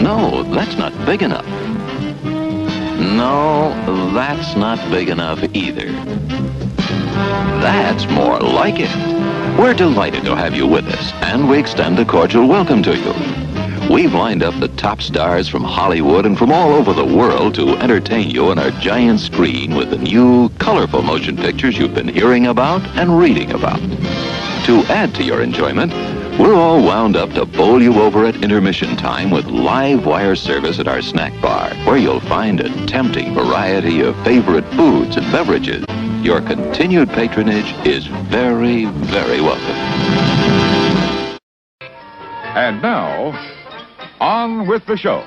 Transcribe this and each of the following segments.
No, that's not big enough. No, that's not big enough either. That's more like it. We're delighted to have you with us, and we extend a cordial welcome to you. We've lined up the top stars from Hollywood and from all over the world to entertain you on our giant screen with the new, colorful motion pictures you've been hearing about and reading about. To add to your enjoyment, we're all wound up to bowl you over at intermission time with live wire service at our snack bar, where you'll find a tempting variety of favorite foods and beverages. Your continued patronage is very, very welcome. And now, on with the show.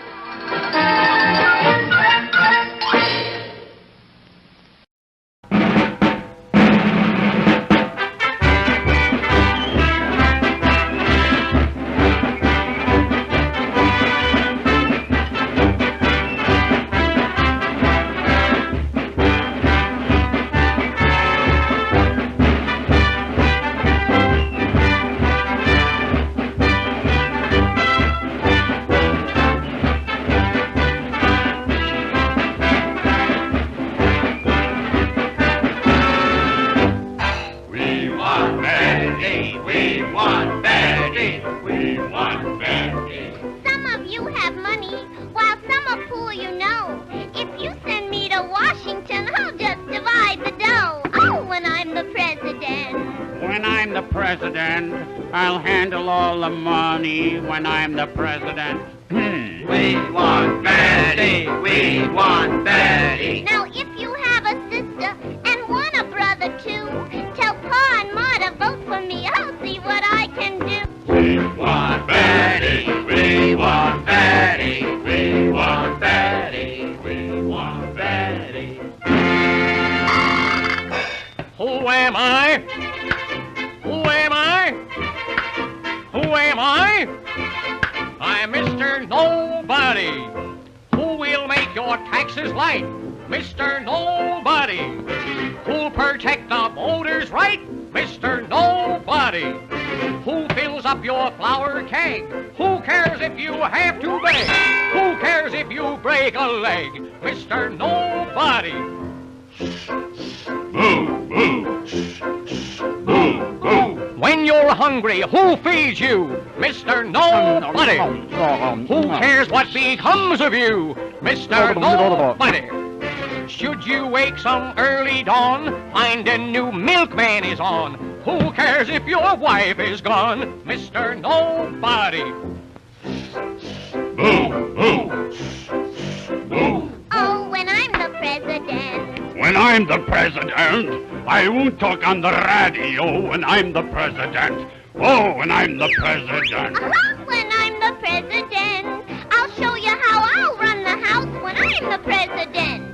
I'll handle all the money when I'm the president. We want Betty, we want Betty. Now, if you have a sister and want a brother too, tell Pa and Ma to vote for me. I'll see what I can do. We want Betty, we want Betty, we want Betty, we want Betty. Who am I? Who am I? Who am I? I'm Mr. Nobody. Who will make your taxes light? Mr. Nobody. Who'll protect the voters' right? Mr. Nobody. Who fills up your flour keg? Who cares if you have to beg? Who cares if you break a leg? Mr. Nobody. Boo, boo. Boo, boo. When you're hungry, who feeds you? Mr. Nobody. Who cares what becomes of you? Mr. Nobody. Should you wake some early dawn, find a new milkman is on. Who cares if your wife is gone? Mr. Nobody. Boo, boo. Boo. Oh, when I'm the president. When I'm the president, I won't talk on the radio when I'm the president. Oh, when I'm the president. When I'm the president. I'll show you how I'll run the house when I'm the president.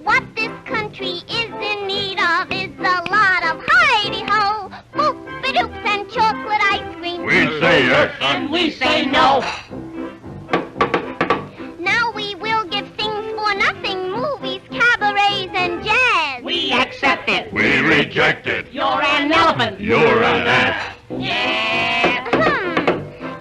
What this country is in need of is a lot of hidey-ho, boop-a-doops and chocolate ice cream. We say yes. And we say no. Now we will give things for nothing, movies, cabarets, and jazz. We accept it. We reject it. You're an elephant. You're an ass. Yeah.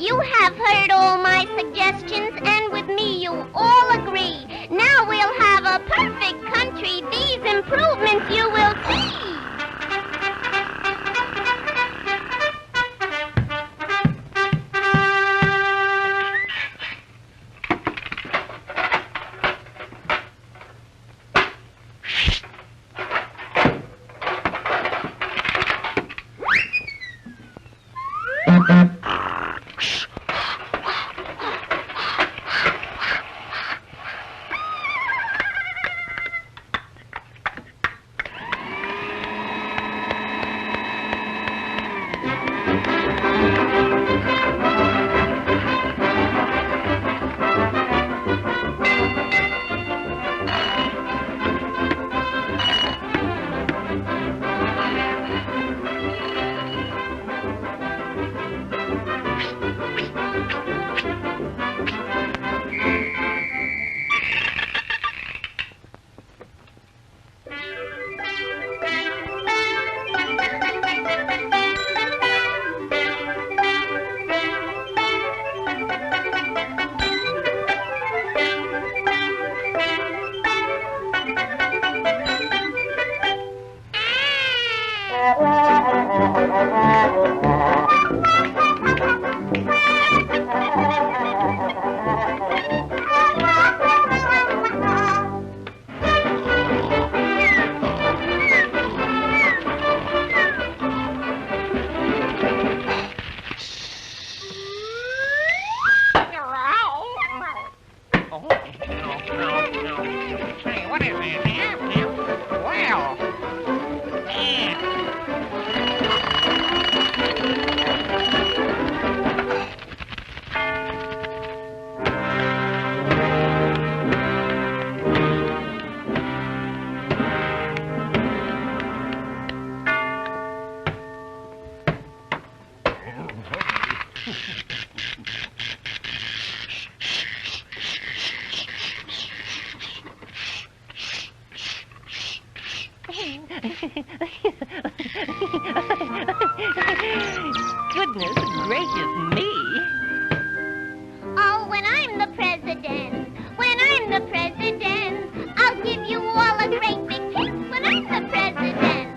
You have heard all my suggestions, and with me you all agree. Now we'll have a perfect country. These improvements you will see. Goodness gracious me. Oh, when I'm the president, I'll give you all a great big kiss when I'm the president.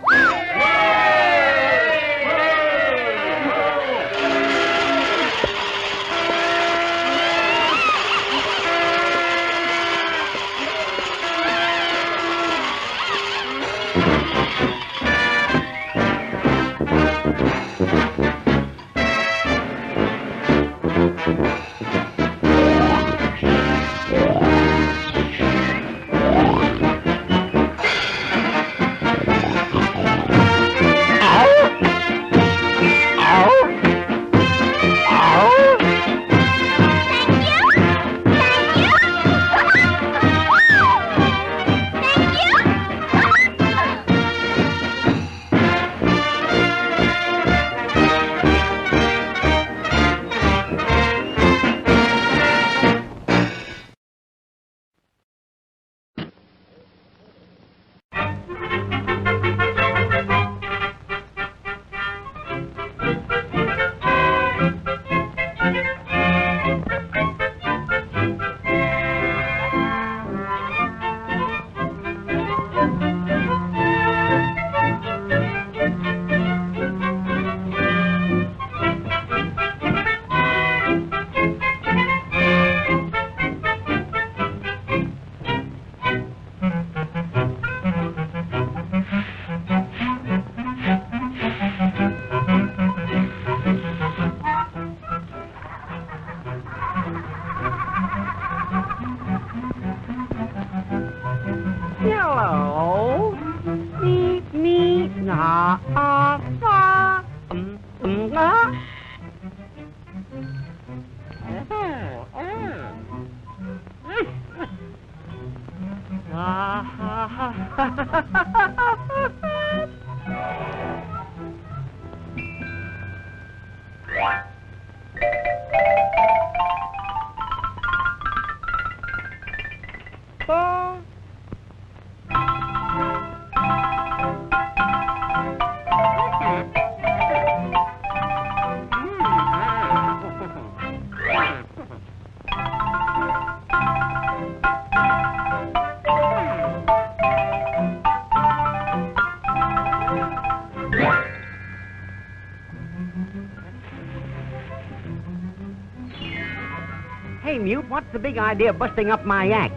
Hey, Mute, what's the big idea of busting up my act?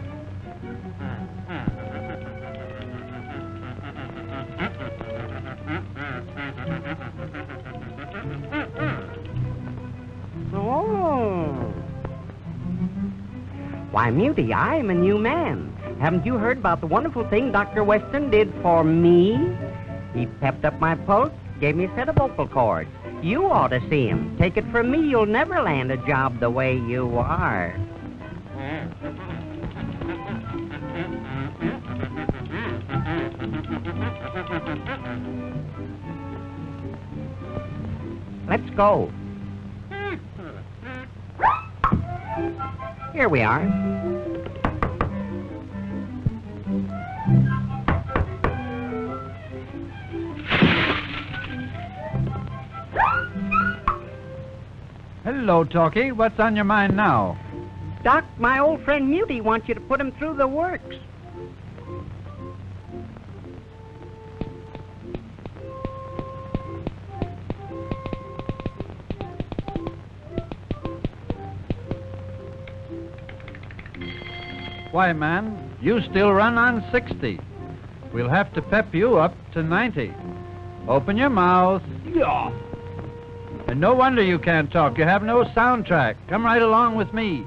Oh. Why, Mutie, I'm a new man. Haven't you heard about the wonderful thing Dr. Weston did for me? He pepped up my pulse, gave me a set of vocal cords. You ought to see him. Take it from me, you'll never land a job the way you are. Let's go. Here we are. Hello, Talkie. What's on your mind now? Doc, my old friend Mutie wants you to put him through the works. Why, man, you still run on 60. We'll have to pep you up to 90. Open your mouth. Yeah. And no wonder you can't talk. You have no soundtrack. Come right along with me.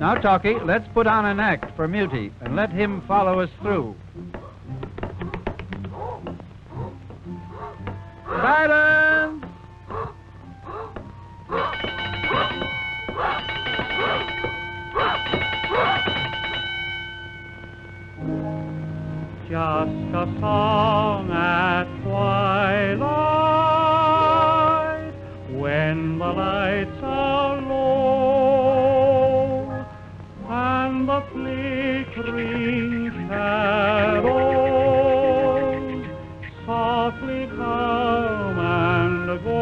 Now, Talkie, let's put on an act for Muty and let him follow us through. Silence! Just a song at twilight, when the lights are low, and the flickering shadows softly come and go,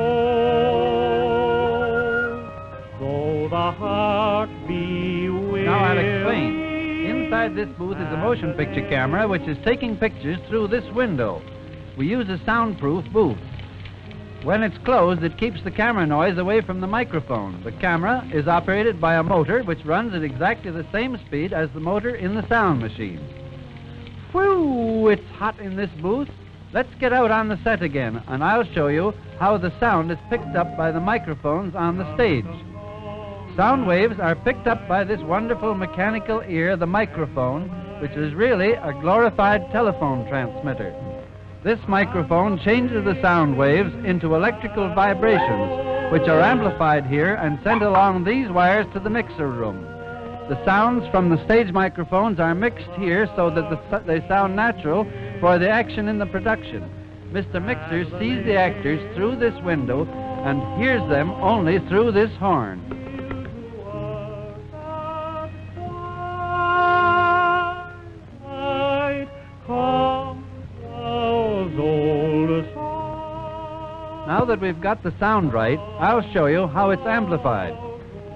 though the heart be weary. Now I'll explain. Inside this booth is a motion picture camera which is taking pictures through this window. We use a soundproof booth. When it's closed, it keeps the camera noise away from the microphone. The camera is operated by a motor which runs at exactly the same speed as the motor in the sound machine. Whew, it's hot in this booth. Let's get out on the set again, and I'll show you how the sound is picked up by the microphones on the stage. Sound waves are picked up by this wonderful mechanical ear, the microphone, which is really a glorified telephone transmitter. This microphone changes the sound waves into electrical vibrations, which are amplified here and sent along these wires to the mixer room. The sounds from the stage microphones are mixed here so that they sound natural for the action in the production. Mr. Mixer sees the actors through this window and hears them only through this horn. Now that we've got the sound right, I'll show you how it's amplified.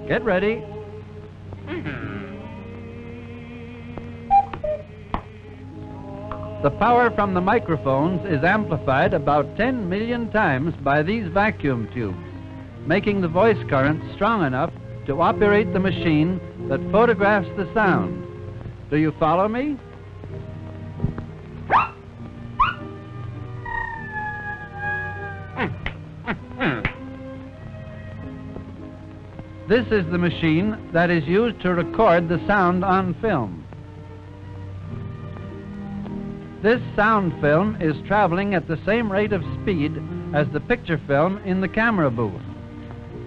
Get ready. The power from the microphones is amplified about 10 million times by these vacuum tubes, making the voice current strong enough to operate the machine that photographs the sound. Do you follow me? This is the machine that is used to record the sound on film. This sound film is traveling at the same rate of speed as the picture film in the camera booth.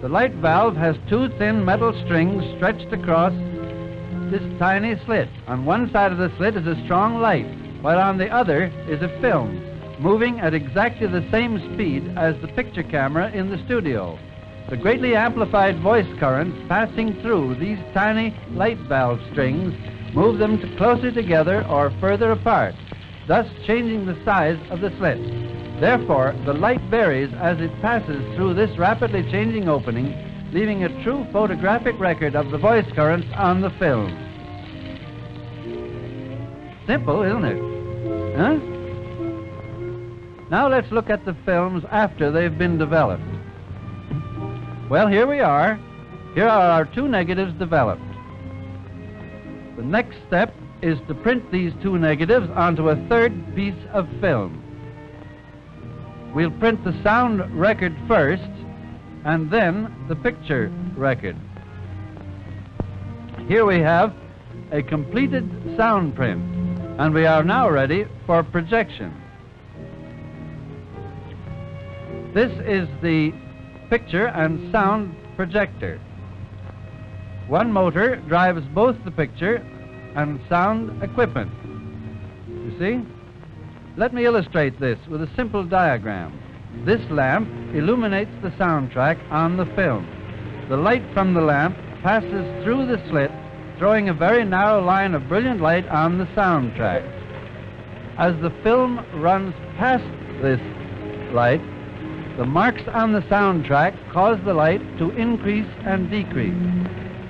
The light valve has two thin metal strings stretched across this tiny slit. On one side of the slit is a strong light, while on the other is a film, moving at exactly the same speed as the picture camera in the studio. The greatly amplified voice currents passing through these tiny light valve strings move them closer together or further apart, thus changing the size of the slit. Therefore, the light varies as it passes through this rapidly changing opening, leaving a true photographic record of the voice currents on the film. Simple, isn't it? Huh? Now let's look at the films after they've been developed. Well, here we are. Here are our two negatives developed. The next step is to print these two negatives onto a third piece of film. We'll print the sound record first, and then the picture record. Here we have a completed sound print, and we are now ready for projection. This is the picture and sound projector. One motor drives both the picture and sound equipment. You see? Let me illustrate this with a simple diagram. This lamp illuminates the soundtrack on the film. The light from the lamp passes through the slit, throwing a very narrow line of brilliant light on the soundtrack. As the film runs past this light, the marks on the soundtrack cause the light to increase and decrease.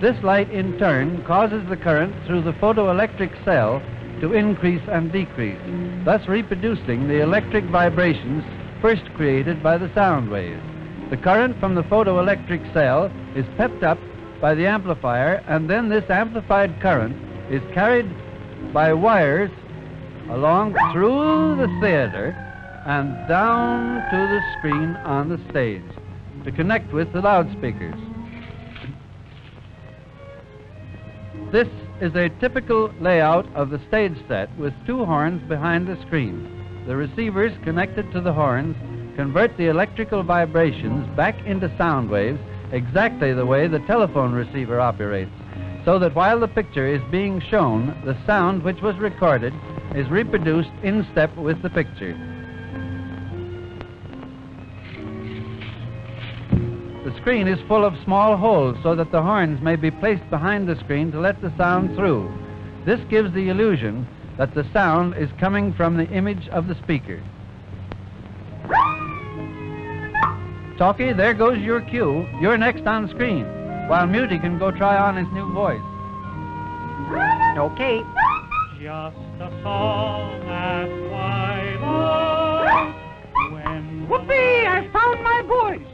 This light, in turn, causes the current through the photoelectric cell to increase and decrease, thus reproducing the electric vibrations first created by the sound waves. The current from the photoelectric cell is pepped up by the amplifier, and then this amplified current is carried by wires along through the theater and down to the screen on the stage to connect with the loudspeakers. This is a typical layout of the stage set with two horns behind the screen. The receivers connected to the horns convert the electrical vibrations back into sound waves exactly the way the telephone receiver operates, so that while the picture is being shown, the sound which was recorded is reproduced in step with the picture. The screen is full of small holes so that the horns may be placed behind the screen to let the sound through. This gives the illusion that the sound is coming from the image of the speaker. Talkie, there goes your cue. You're next on screen, while Muty can go try on his new voice. Okay. Just a song at twilight when... Whoopee! I found my voice!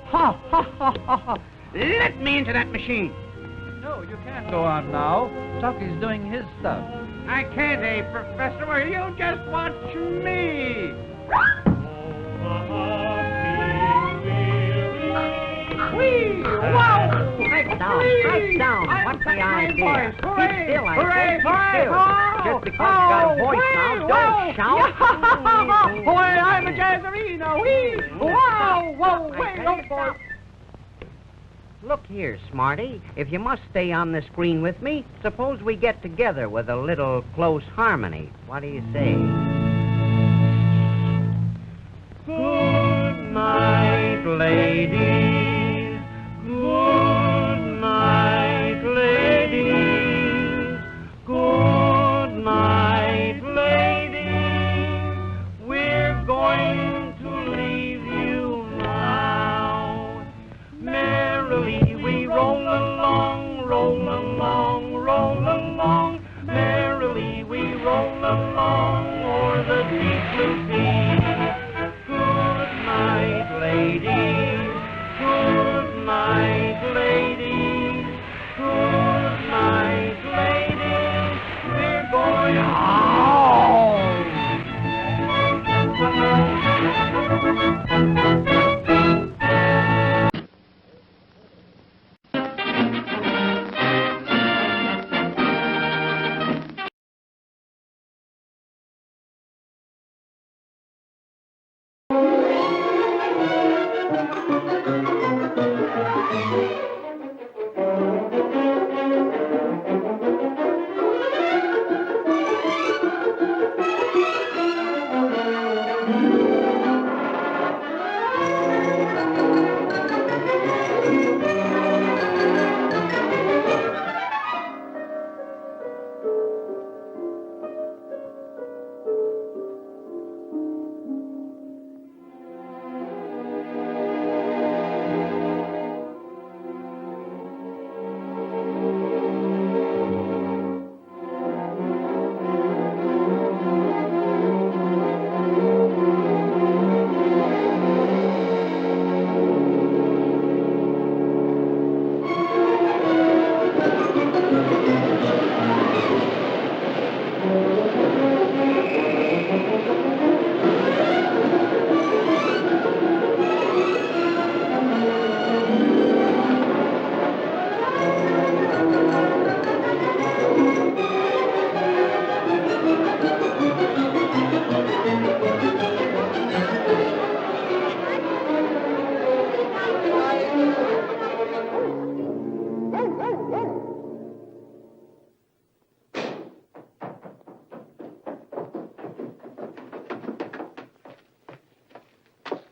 Ha, ha, ha, ha, ha. Let me into that machine. No, you can't go on now. Talkie's doing his stuff. I can't, Professor. Well, you just watch me. Whee! Wow! Strike down, strike down. What's the idea? Keep Hooray! still, I Hooray! say. Keep Hooray! still. Just because you got a voice now, don't shout. Boy, I'm a jazzerino. Whee! Wow! Whoa! Wait! Don't stop. Look here, Smarty. If you must stay on the screen with me, suppose we get together with a little close harmony. What do you say? Good night, ladies. Good night, ladies. Good night, ladies. We're going to leave you now. Merrily we roll along, roll along, roll along. Merrily we roll along o'er the deep blue sea. Good night, ladies. Good night, ladies. Good night, ladies. We're going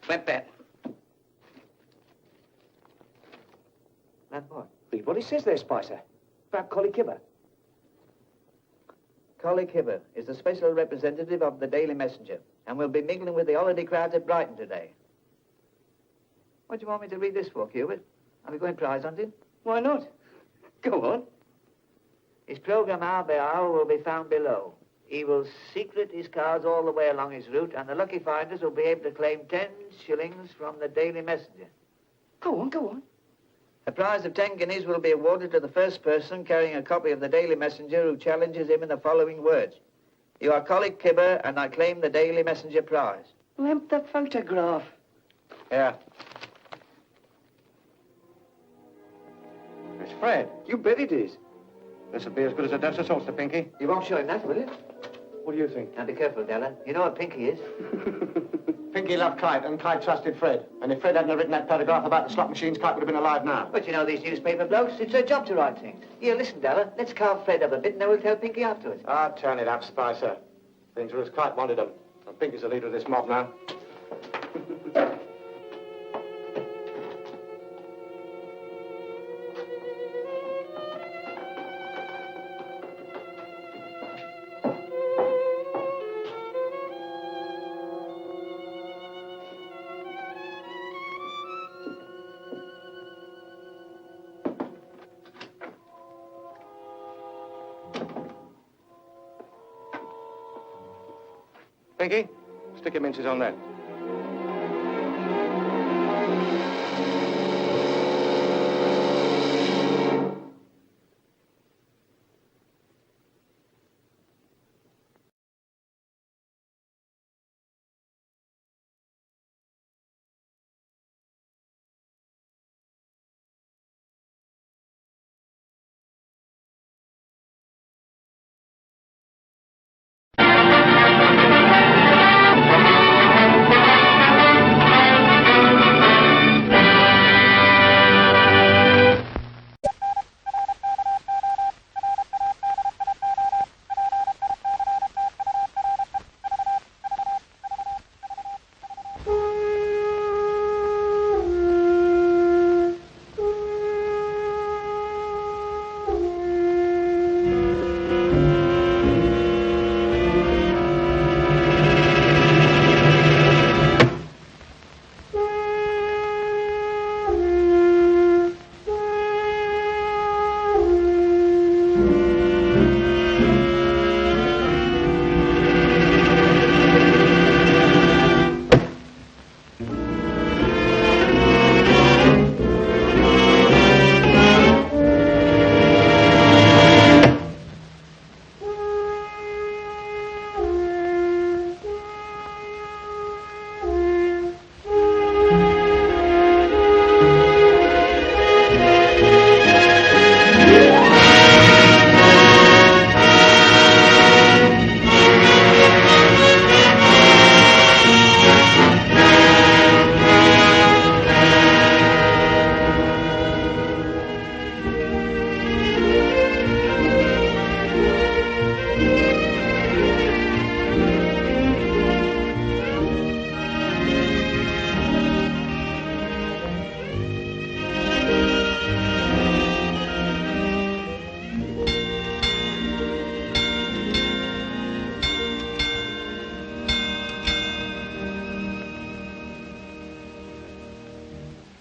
Went that. That what? Read what it says there, Spicer. About Collie Kibber. Collie Kibber is the special representative of the Daily Messenger and will be mingling with the holiday crowds at Brighton today. What do you want me to read this for, Hubert? Are we going prize hunting? Why not? Go on. His programme hour by hour will be found below. He will secret his cards all the way along his route, and the lucky finders will be able to claim 10 shillings from the Daily Messenger. Go on. A prize of 10 guineas will be awarded to the first person carrying a copy of the Daily Messenger who challenges him in the following words. You are Collick Kibber, and I claim the Daily Messenger prize. Lamp the photograph. Yeah. It's Fred. You bet it is. This'll be as good as a Dutch sauce to Pinky. You won't show him that, will you? What do you think? Now, be careful, Della. You know what Pinky is. Pinky loved Clyde, and Clyde trusted Fred. And if Fred hadn't written that paragraph about the slot machines, Clyde would have been alive now. But you know these newspaper blokes, it's their job to write things. Here, listen, Della. Let's carve Fred up a bit, and then we'll tell Pinky afterwards. Ah, turn it up, Spicer. Things are as Clyde wanted them. And Pinky's the leader of this mob now. Pinky, stick your minces on that.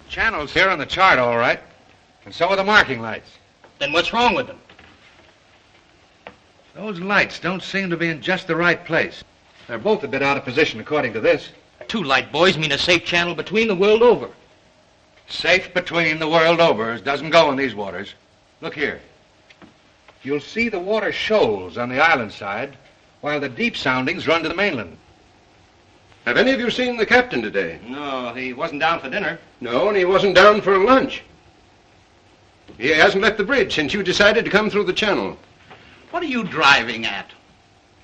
Channels here on the chart, all right. And so are the marking lights. Then what's wrong with them? Those lights don't seem to be in just the right place. They're both a bit out of position, according to this. 2 light buoys mean a safe channel between the world over. Safe between the world over doesn't go in these waters. Look here. You'll see the water shoals on the island side, while the deep soundings run to the mainland. Have any of you seen the captain today? No, he wasn't down for dinner. No, and he wasn't down for lunch. He hasn't left the bridge since you decided to come through the channel. What are you driving at?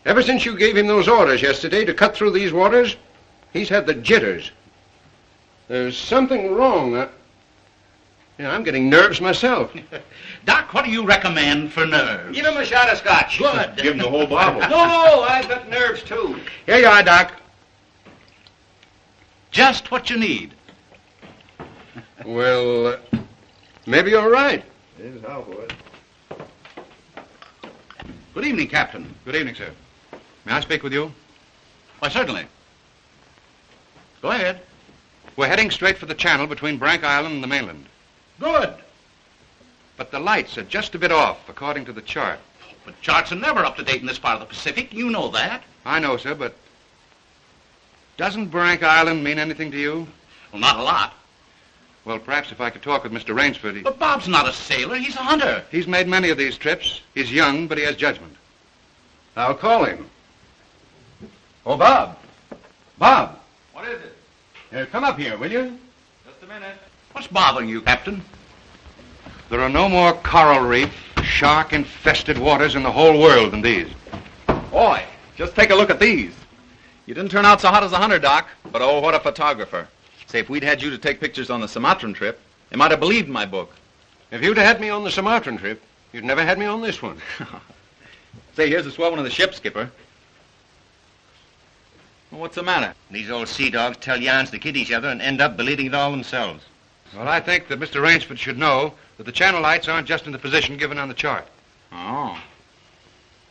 Ever since you gave him those orders yesterday to cut through these waters, he's had the jitters. There's something wrong. I'm getting nerves myself. Doc, what do you recommend for nerves? Give him a shot of scotch. Good. Give him the whole bottle. No, I've got nerves, too. Here you are, Doc. Just what you need. Well, maybe you're right. Here's how for it. Good evening, Captain. Good evening, sir. May I speak with you? Why, certainly. Go ahead. We're heading straight for the channel between Brank Island and the mainland. Good. But the lights are just a bit off, according to the chart. But charts are never up to date in this part of the Pacific. You know that. I know, sir, but doesn't Brank Island mean anything to you? Well, not a lot. Well, perhaps if I could talk with Mr. Rainsford. But Bob's not a sailor. He's a hunter. He's made many of these trips. He's young, but he has judgment. I'll call him. Oh, Bob. Bob. What is it? Come up here, will you? Just a minute. What's bothering you, Captain? There are no more coral reef, shark-infested waters in the whole world than these. Boy, just take a look at these. You didn't turn out so hot as a hunter, Doc, but oh, what a photographer. Say, if we'd had you to take pictures on the Sumatran trip, they might have believed my book. If you'd had me on the Sumatran trip, you'd never had me on this one. Say, here's a swell one of the ship, Skipper. Well, what's the matter? These old sea dogs tell yarns to kid each other and end up believing it all themselves. Well, I think that Mr. Rainsford should know that the channel lights aren't just in the position given on the chart. Oh.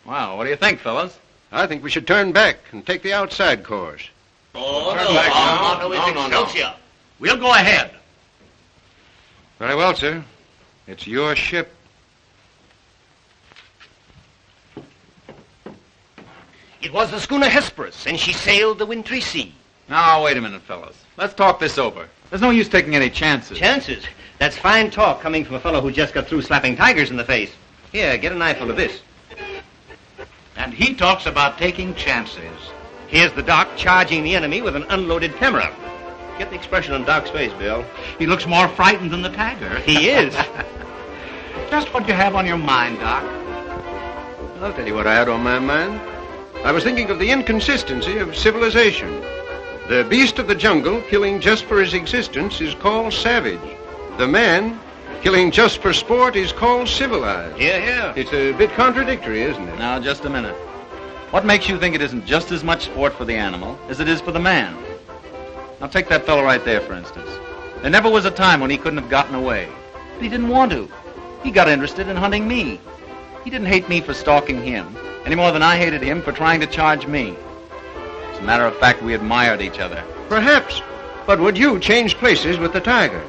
Well, what do you think, fellas? I think we should turn back and take the outside course. Oh, Turn back now. No. We'll go ahead. Very well, sir. It's your ship. It was the schooner Hesperus, and she sailed the wintry sea. Now, wait a minute, fellas. Let's talk this over. There's no use taking any chances. Chances? That's fine talk coming from a fellow who just got through slapping tigers in the face. Here, get an eyeful of this. And he talks about taking chances. Here's the Doc charging the enemy with an unloaded camera. Get the expression on Doc's face, Bill. He looks more frightened than the tiger. He is. Just what you have on your mind, Doc. I'll tell you what I had on my mind. I was thinking of the inconsistency of civilization. The beast of the jungle, killing just for his existence, is called savage. The man, killing just for sport, is called civilized. Yeah. It's a bit contradictory, isn't it? Now, just a minute. What makes you think it isn't just as much sport for the animal as it is for the man? Now, take that fellow right there, for instance. There never was a time when he couldn't have gotten away. But he didn't want to. He got interested in hunting me. He didn't hate me for stalking him, any more than I hated him for trying to charge me. As a matter of fact, we admired each other. Perhaps. But would you change places with the tiger?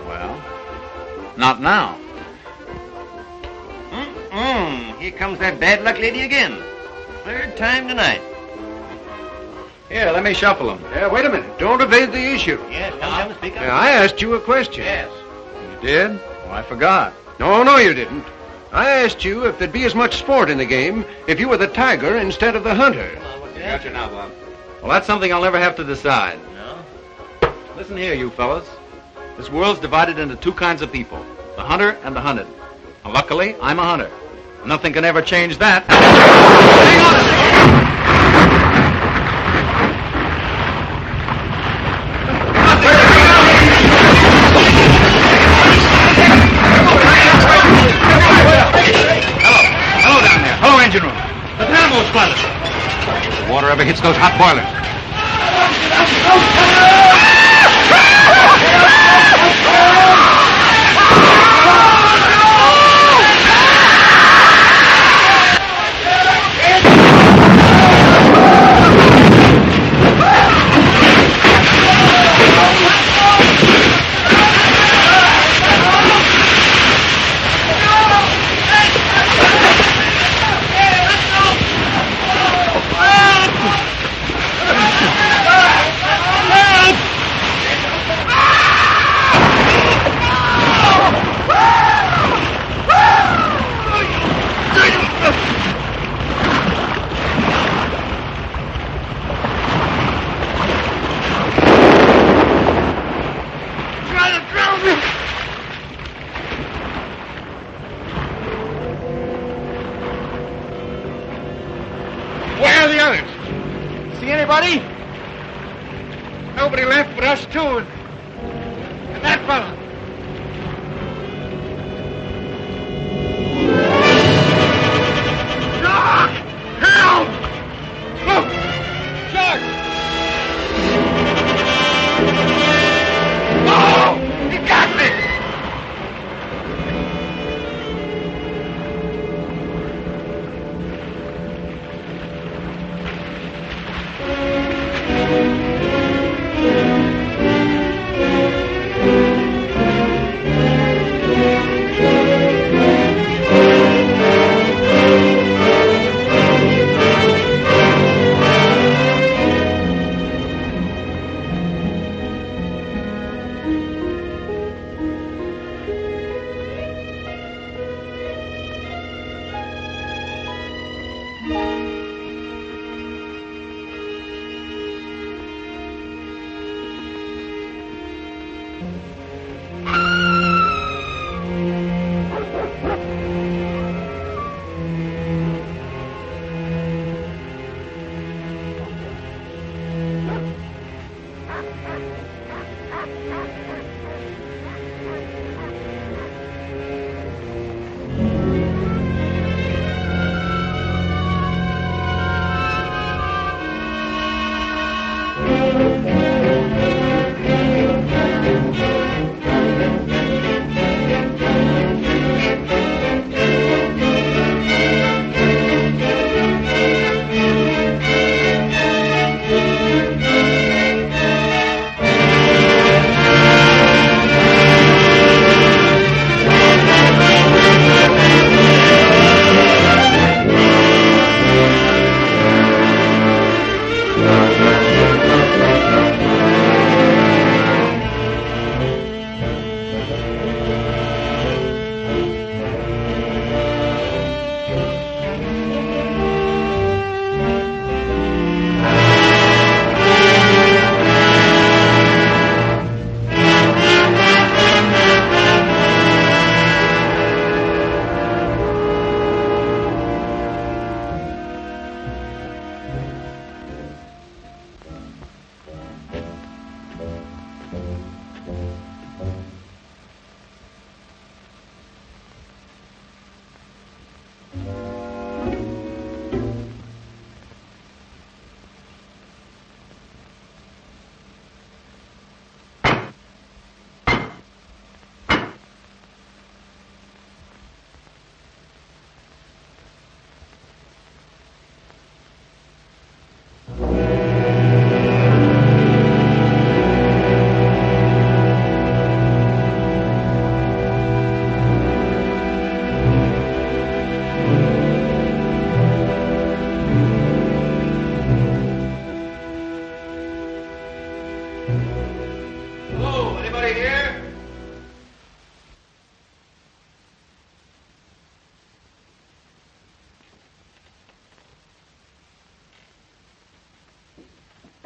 Well, not now. Here comes that bad luck lady again. Third time tonight. Here, let me shuffle him. Wait a minute. Don't evade the issue. Yes, come, speak up. I asked you a question. Yes. You did? Oh, I forgot. No, you didn't. I asked you if there'd be as much sport in the game if you were the tiger instead of the hunter. Got you now, Bob. Well, that's something I'll never have to decide. No? Listen here, you fellas. This world's divided into two kinds of people, the hunter and the hunted. Now, luckily, I'm a hunter. Nothing can ever change that. Hang on a second! Hello down there. Hello, engine room. The dynamo's flooded. If the water ever hits those hot boilers. Where are the others? See anybody? Nobody left but us two and that fellow. Shark! Help! Look! Shark! Oh! He got me!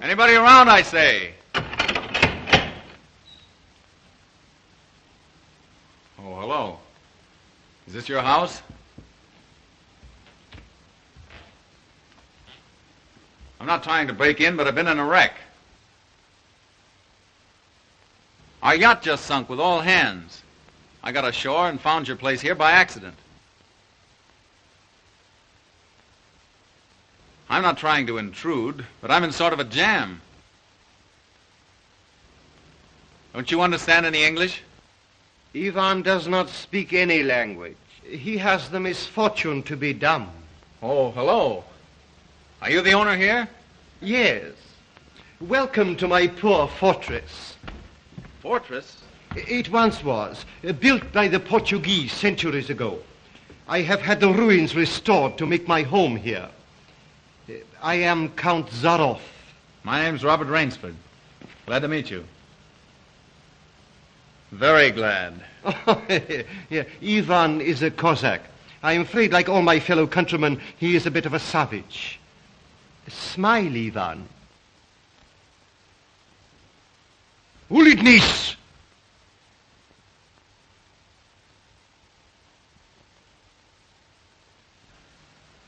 Anybody around, I say? Oh, hello. Is this your house? I'm not trying to break in, but I've been in a wreck. Our yacht just sunk with all hands. I got ashore and found your place here by accident. I'm not trying to intrude, but I'm in sort of a jam. Don't you understand any English? Ivan does not speak any language. He has the misfortune to be dumb. Oh, hello. Are you the owner here? Yes. Welcome to my poor fortress. Fortress? It once was, built by the Portuguese centuries ago. I have had the ruins restored to make my home here. I am Count Zaroff. My name's Robert Rainsford. Glad to meet you. Very glad. Yeah, Ivan is a Cossack. I'm afraid, like all my fellow countrymen, he is a bit of a savage. Smile, Ivan. Ulitnis!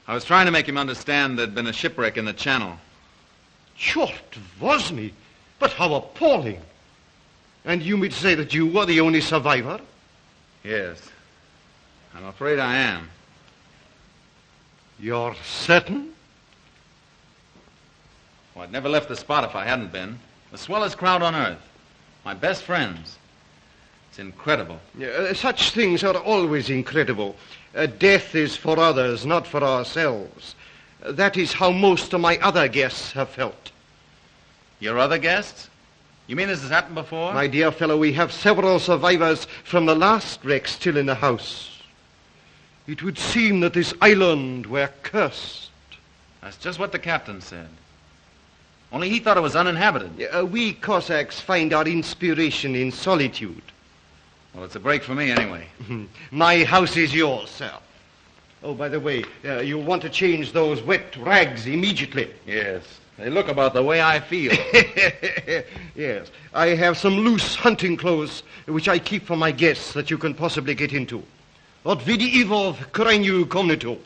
I was trying to make him understand there'd been a shipwreck in the channel. Chort Vosny! But how appalling! And you mean to say that you were the only survivor? Yes. I'm afraid I am. You're certain? Well, I'd never left the spot if I hadn't been. The swellest crowd on earth. My best friends. It's incredible. Such things are always incredible. Death is for others, not for ourselves. That is how most of my other guests have felt. Your other guests? You mean this has happened before? My dear fellow, we have several survivors from the last wreck still in the house. It would seem that this island were cursed. That's just what the captain said. Only he thought it was uninhabited. We Cossacks find our inspiration in solitude. Well, it's a break for me anyway. My house is yours, sir. Oh, by the way, you'll want to change those wet rags immediately. Yes. They look about the way I feel. Yes. I have some loose hunting clothes which I keep for my guests that you can possibly get into. Od vidi Ivov krajnyu komnatu.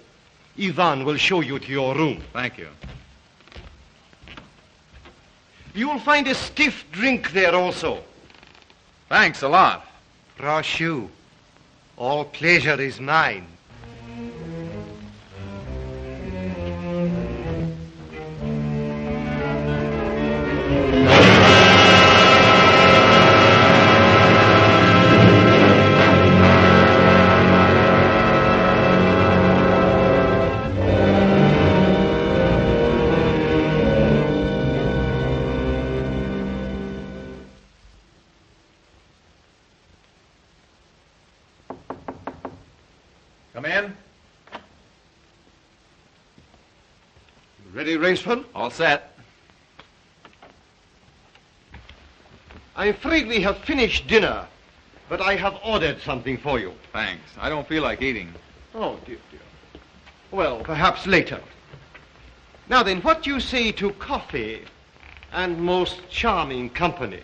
Ivan will show you to your room. Thank you. You will find a stiff drink there also. Thanks a lot. Prosciutto. All pleasure is mine. Come in. Ready, Rainsford? All set. I'm afraid we have finished dinner, but I have ordered something for you. Thanks. I don't feel like eating. Oh, dear. Well, perhaps later. Now then, what do you say to coffee and most charming company?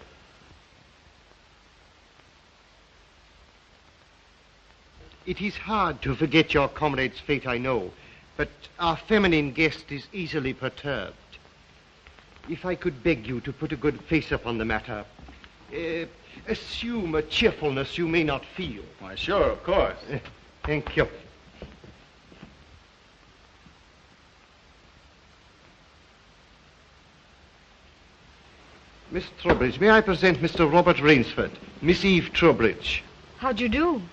It is hard to forget your comrade's fate, I know, but our feminine guest is easily perturbed. If I could beg you to put a good face upon the matter, assume a cheerfulness you may not feel. Why, sure, of course. Thank you. Miss Trowbridge, may I present Mr. Robert Rainsford, Miss Eve Trowbridge, How'd you do?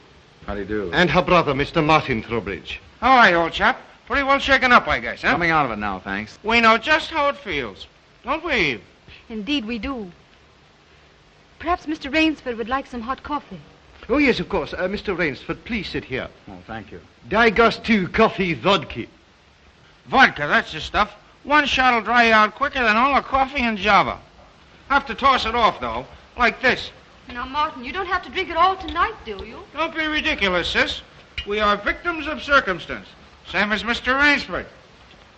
How do you do? and her brother, Mr. Martin Trowbridge. How are you, old chap? Pretty well shaken up, I guess, huh? Coming out of it now, thanks. We know just how it feels. Don't we, Eve? Indeed, we do. Perhaps Mr. Rainsford would like some hot coffee. Oh, yes, of course. Mr. Rainsford, please sit here. Oh, thank you. Digostu coffee vodka. Vodka, that's the stuff. One shot'll dry you out quicker than all the coffee in Java. Have to toss it off, though, like this. Now, Martin, you don't have to drink it all tonight, do you? Don't be ridiculous, sis. We are victims of circumstance, same as Mr. Rainsford.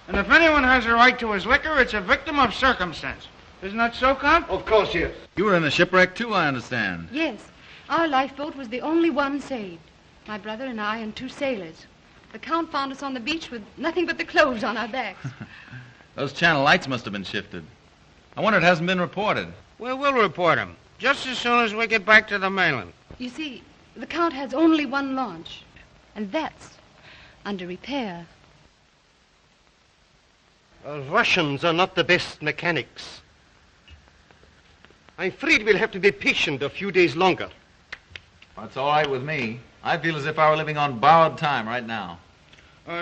And if anyone has a right to his liquor, it's a victim of circumstance. Isn't that so, Count? Of course, yes. You were in the shipwreck, too, I understand. Yes. Our lifeboat was the only one saved. My brother and I and 2 sailors. The Count found us on the beach with nothing but the clothes on our backs. Those channel lights must have been shifted. I wonder it hasn't been reported. We will report him, just as soon as we get back to the mainland. You see, the Count has only one launch, and that's under repair. Russians are not the best mechanics. I'm afraid we'll have to be patient a few days longer. That's all right with me. I feel as if I were living on borrowed time right now.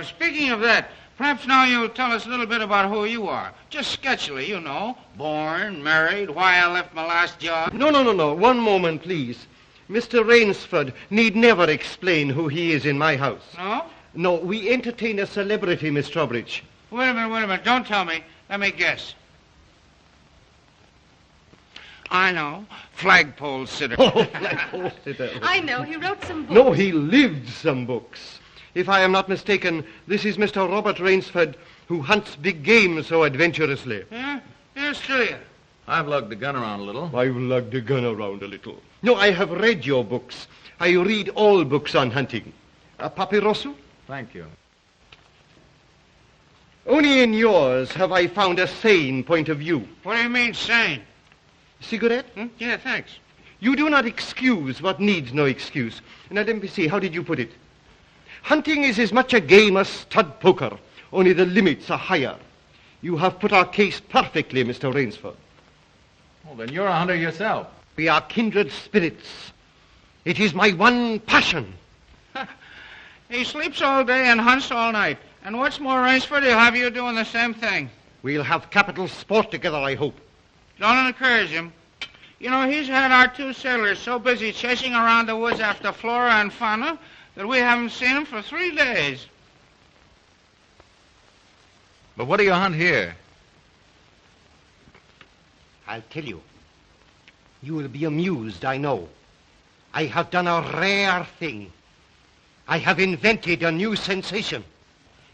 Speaking of that, perhaps now you'll tell us a little bit about who you are. Just sketchily, you know. Born, married, why I left my last job. No. One moment, please. Mr. Rainsford need never explain who he is in my house. No? No, we entertain a celebrity, Miss Trowbridge. Wait a minute. Don't tell me. Let me guess. I know. Flagpole sitter. Oh, flagpole sitter. I know. He wrote some books. No, he lived some books. If I am not mistaken, this is Mr. Robert Rainsford, who hunts big game so adventurously. Yeah? Here's to you. I've lugged the gun around a little. I've lugged the gun around a little. No, I have read your books. I read all books on hunting. Papirosu? Thank you. Only in yours have I found a sane point of view. What do you mean, sane? Cigarette? Yeah, thanks. You do not excuse what needs no excuse. Now, let me see, how did you put it? Hunting is as much a game as stud poker, only the limits are higher. You have put our case perfectly, Mr. Rainsford. Well, then you're a hunter yourself. We are kindred spirits. It is my one passion. He sleeps all day and hunts all night. And what's more, Rainsford, he'll have you doing the same thing. We'll have capital sport together, I hope. Don't encourage him. You know, he's had our 2 sailors so busy chasing around the woods after flora and fauna that we haven't seen him for 3 days. But what do you hunt here? I'll tell you. You will be amused, I know. I have done a rare thing. I have invented a new sensation.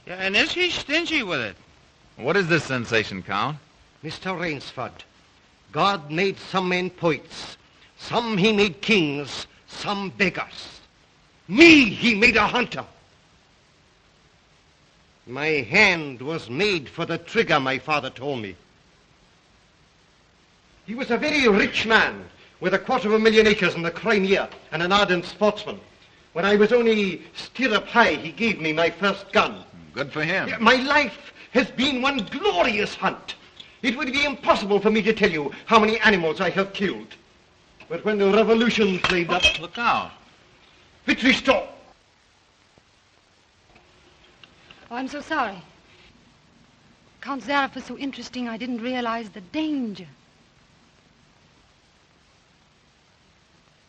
Yeah, and is he stingy with it? What is this sensation, Count? Mr. Rainsford, God made some men poets. Some he made kings, some beggars. Me he made a hunter. My hand was made for the trigger, my father told me. He was a very rich man with 250,000 acres in the Crimea and an ardent sportsman. When I was only stirrup high, he gave me my first gun. Good for him. My life has been one glorious hunt. It would be impossible for me to tell you how many animals I have killed. But when the revolution flamed up... Look out. Victory stop! Oh, I'm so sorry. Count Zaroff was so interesting, I didn't realize the danger.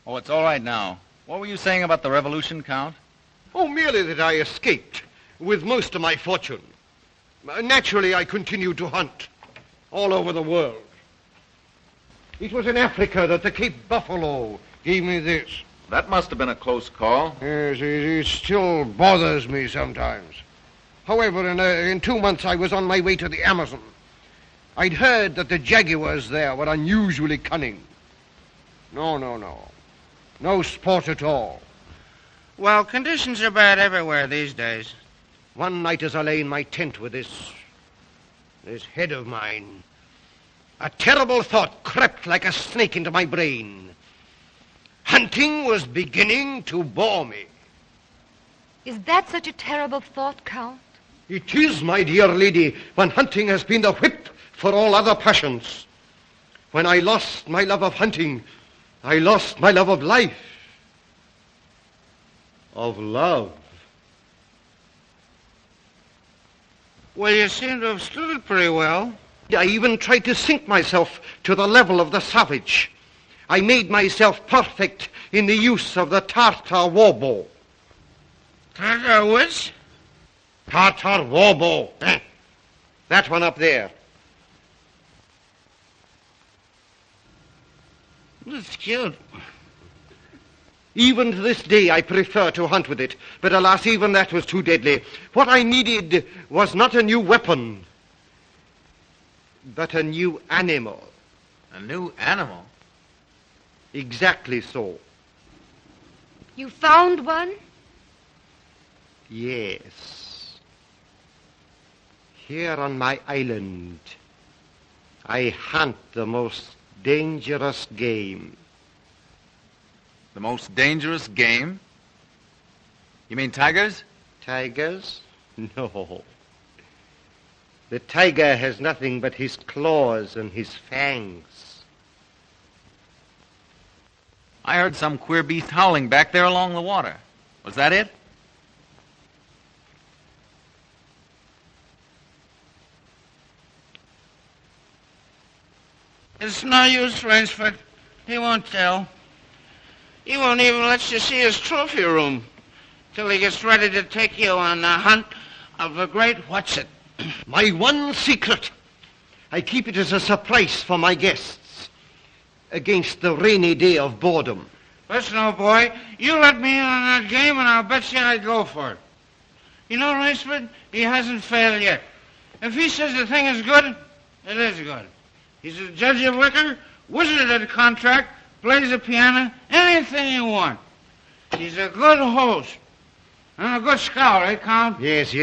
Oh, it's all right now. What were you saying about the revolution, Count? Oh, merely that I escaped with most of my fortune. Naturally, I continued to hunt all over the world. It was in Africa that the Cape Buffalo gave me this. That must have been a close call. Yes, it still bothers me sometimes. However, in 2 months, I was on my way to the Amazon. I'd heard that the jaguars there were unusually cunning. No. No sport at all. Well, conditions are bad everywhere these days. One night as I lay in my tent with this head of mine, a terrible thought crept like a snake into my brain. Hunting was beginning to bore me. Is that such a terrible thought, Count? It is, my dear lady, when hunting has been the whip for all other passions. When I lost my love of hunting, I lost my love of life. Of love. Well, you seem to have stood it pretty well. I even tried to sink myself to the level of the savage. I made myself perfect in the use of the Tartar war bow. Tartar which? Tartar war bow. That one up there. That's cute. Even to this day, I prefer to hunt with it. But alas, even that was too deadly. What I needed was not a new weapon, but a new animal. A new animal? Exactly so. You found one? Yes. Here on my island, I hunt the most dangerous game. The most dangerous game? You mean tigers? Tigers? No. The tiger has nothing but his claws and his fangs. I heard some queer beast howling back there along the water. Was that it? It's no use, Rainsford. He won't tell. He won't even let you see his trophy room till he gets ready to take you on the hunt of the great What's-It. My one secret. I keep it as a surprise for my guests against the rainy day of boredom. Listen, old boy, you let me in on that game and I'll bet you I'd go for it. You know, Rainsford, he hasn't failed yet. If he says the thing is good, it is good. He's a judge of liquor, wizard at a contract, plays the piano, anything you want. He's a good host. And a good scout, eh, Count? Yes.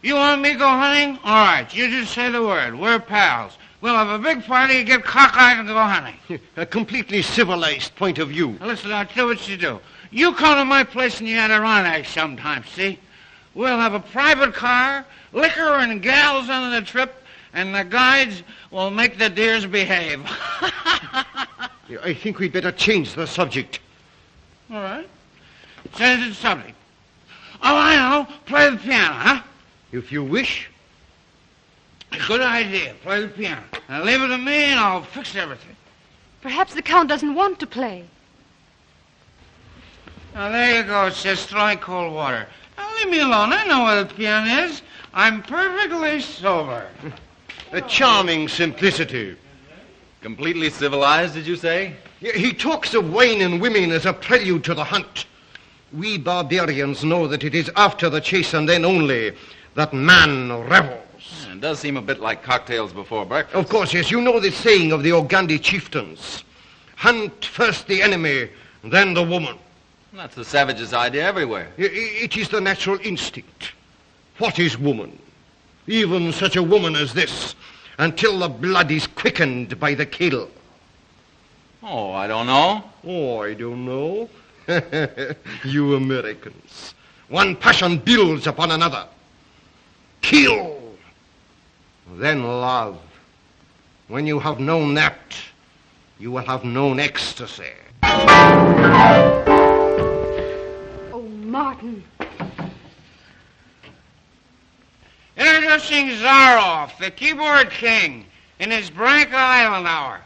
You want me to go hunting? All right, you just say the word. We're pals. We'll have a big party, get cockeyed, and go hunting. A completely civilized point of view. Now, listen, I'll tell you what you do. You come to my place in the Adirondacks sometime, see? We'll have a private car, liquor and gals on the trip, and the guides will make the deers behave. I think we'd better change the subject. All right. Change the subject. Oh, I know. Play the piano, huh? If you wish. Good idea. Play the piano. Now leave it to me and I'll fix everything. Perhaps the Count doesn't want to play. Now, there you go. It's just throwing cold water. Now, leave me alone. I know where the piano is. I'm perfectly sober. A charming simplicity. Completely civilized, did you say? He talks of wine and women as a prelude to the hunt. We barbarians know that it is after the chase and then only that man revels. Yeah, it does seem a bit like cocktails before breakfast. Of course, yes. You know the saying of the Ogandi chieftains. Hunt first the enemy, then the woman. That's the savage's idea everywhere. It is the natural instinct. What is woman? Even such a woman as this, until the blood is quickened by the kill. Oh, I don't know. Oh, I don't know. You Americans. One passion builds upon another. Kill. Then love. When you have known that, you will have known ecstasy. Oh, Martin. Introducing Zaroff, the keyboard king, in his Branca Island hour.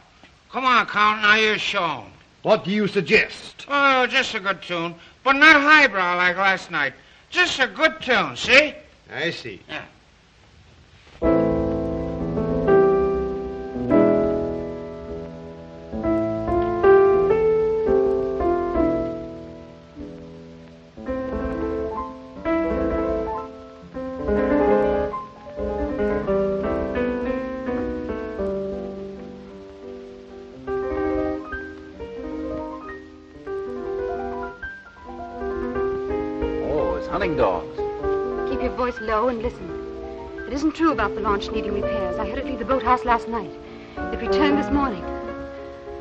Come on, Count, now you're shown. What do you suggest? Oh, just a good tune, but not highbrow like last night. Just a good tune, see? I see. Yeah. Hunting dogs. Keep your voice low and listen. It isn't true about the launch needing repairs. I heard it leave the boathouse last night. It returned this morning.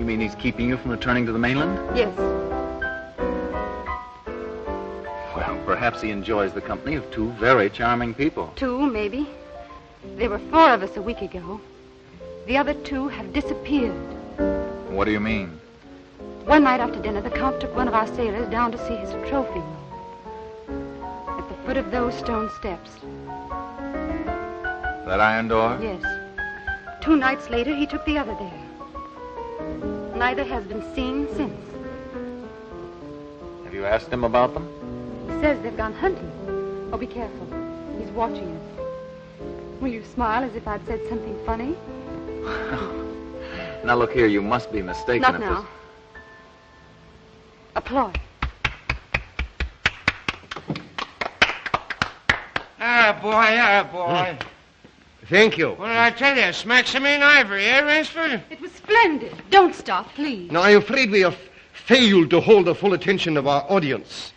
You mean he's keeping you from returning to the mainland? Yes. Well, perhaps he enjoys the company of two very charming people. Two, maybe. There were 4 of us a week ago. The other 2 have disappeared. What do you mean? One night after dinner, the Count took one of our sailors down to see his trophy room. At the foot of those stone steps. That iron door? Yes. 2 nights later, he took the other there. Neither has been seen since. Have you asked him about them? He says they've gone hunting. Oh, be careful. He's watching us. Will you smile as if I'd said something funny? Now, look here, you must be mistaken. Not now. Applaud. Boy. Thank you. What did I tell you? Smack some in ivory, eh, Rainsford? It was splendid. Don't stop, please. Now, I'm afraid we have failed to hold the full attention of our audience.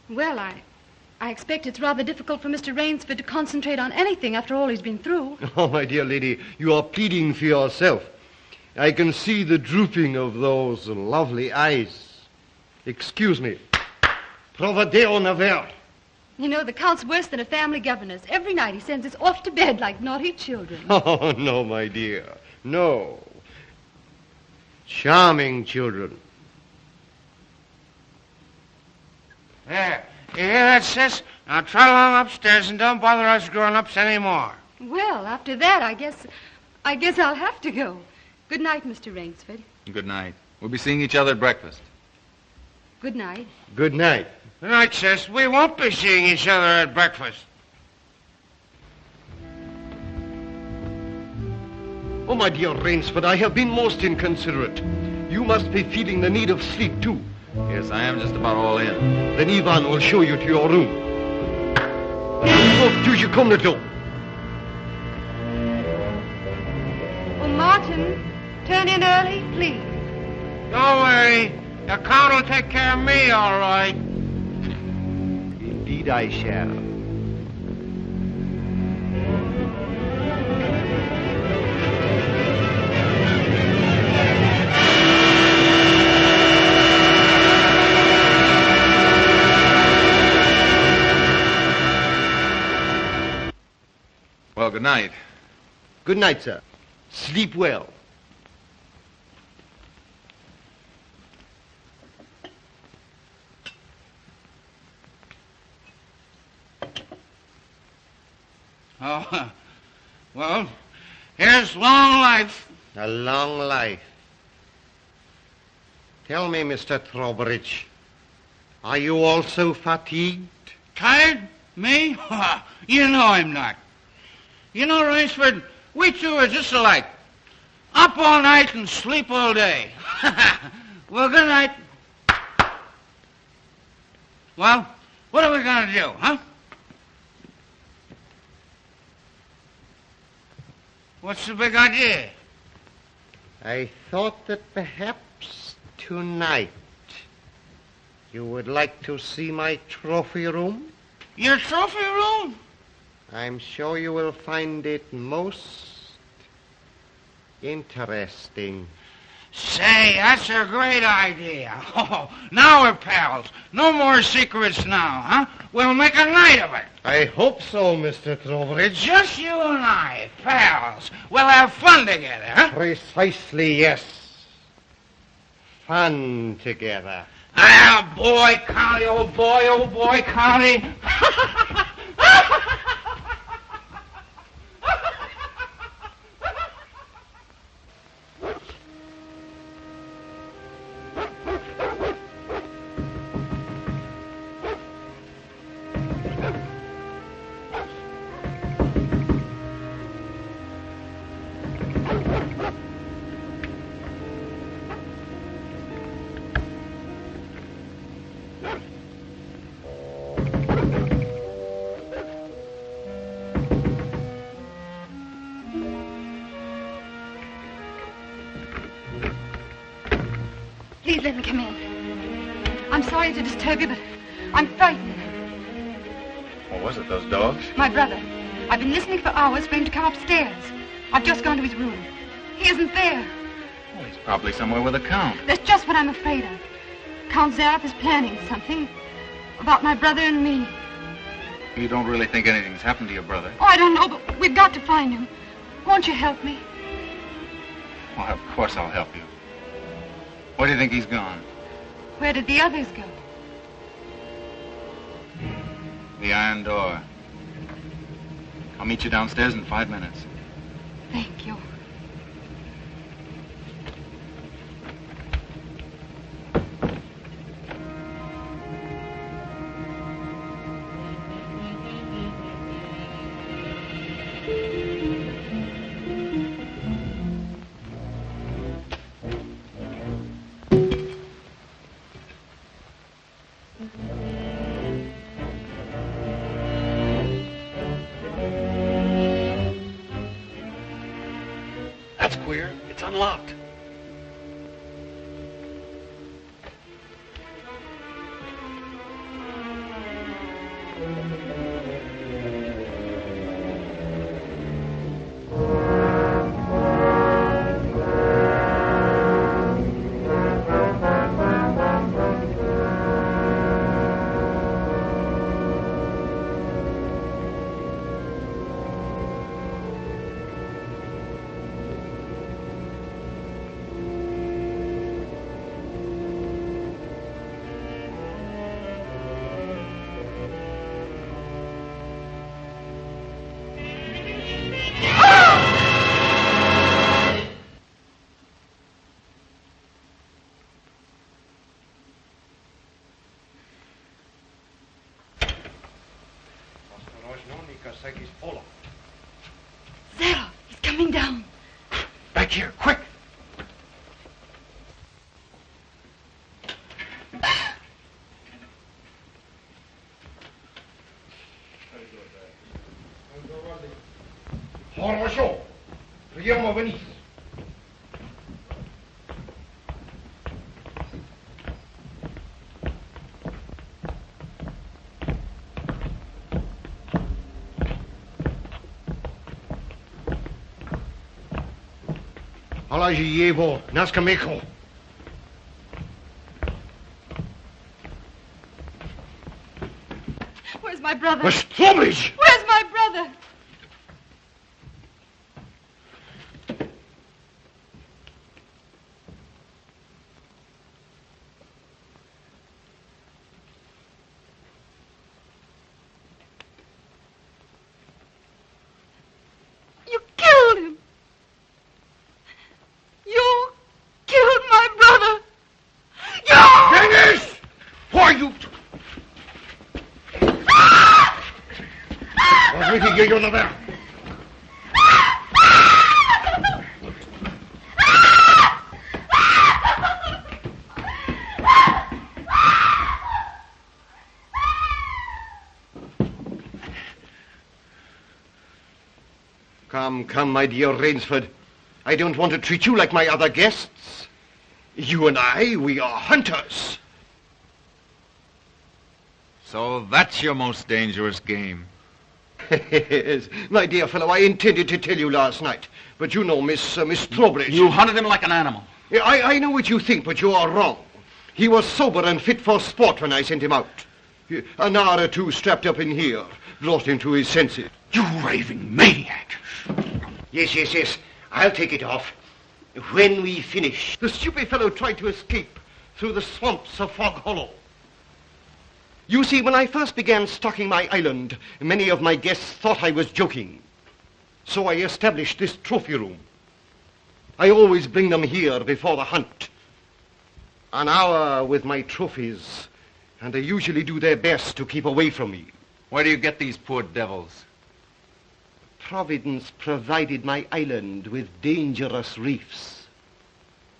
Well, I expect it's rather difficult for Mr. Rainsford to concentrate on anything after all he's been through. Oh, my dear lady, you are pleading for yourself. I can see the drooping of those lovely eyes. Excuse me. Provadeo naver. You know, the Count's worse than a family governess. Every night he sends us off to bed like naughty children. Oh, no, my dear. No. Charming children. There. You hear that, sis? Now trot along upstairs and don't bother us grown-ups anymore. Well, after that, I guess I'll have to go. Good night, Mr. Rainsford. Good night. We'll be seeing each other at breakfast. Good night. Good night. Good night, sis. We won't be seeing each other at breakfast. Oh, my dear Rainsford, I have been most inconsiderate. You must be feeling the need of sleep, too. Yes, I am just about all in. Then Ivan will show you to your room. What do you come to do? Oh, Martin, turn in early, please. Don't worry. The Count will take care of me, all right. Indeed I shall. Well, good night. Good night, sir. Sleep well. Oh, well, here's long life. A long life. Tell me, Mr. Trowbridge, are you also fatigued? Tired? Me? You know I'm not. You know, Rainsford, we two are just alike. Up all night and sleep all day. Well, good night. Well, what are we going to do, huh? What's the big idea? I thought that perhaps tonight you would like to see my trophy room. Your trophy room? I'm sure you will find it most interesting. Say, that's a great idea. Oh, now we're pals. No more secrets now, huh? We'll make a night of it. I hope so, Mr. Trowbridge. Just you and I, pals. We'll have fun together, huh? Precisely, yes. Fun together. Ah, boy, Connie, oh boy, Connie. Please let me come in. I'm sorry to disturb you, but I'm frightened. What was it, those dogs? My brother. I've been listening for hours for him to come upstairs. I've just gone to his room. He isn't there. Well, he's probably somewhere with the Count. That's just what I'm afraid of. Count Zaroff is planning something about my brother and me. You don't really think anything's happened to your brother? Oh, I don't know, but we've got to find him. Won't you help me? Well, of course I'll help you. Where do you think he's gone? Where did the others go? The iron door. I'll meet you downstairs in 5 minutes. Thank you. That's queer. It's unlocked. Zaroff, he's coming down. Back here, quick! Хорошо. Прямо вниз. Положи его на скамейку. Where's my brother? Trowbridge! Where's my brother? You killed him. You killed my brother. You! Dennis! Who are you? Возьмите ее наверх. Come, my dear Rainsford. I don't want to treat you like my other guests. You and I, we are hunters. So that's your most dangerous game. Yes, my dear fellow, I intended to tell you last night. But you know, Miss Trowbridge... You hunted him like an animal. I know what you think, but you are wrong. He was sober and fit for sport when I sent him out. An hour or two strapped up in here brought him to his senses. You raving maniac! Yes. I'll take it off. When we finish. The stupid fellow tried to escape through the swamps of Fog Hollow. You see, when I first began stocking my island, many of my guests thought I was joking. So I established this trophy room. I always bring them here before the hunt. An hour with my trophies, and they usually do their best to keep away from me. Where do you get these poor devils? Providence provided my island with dangerous reefs.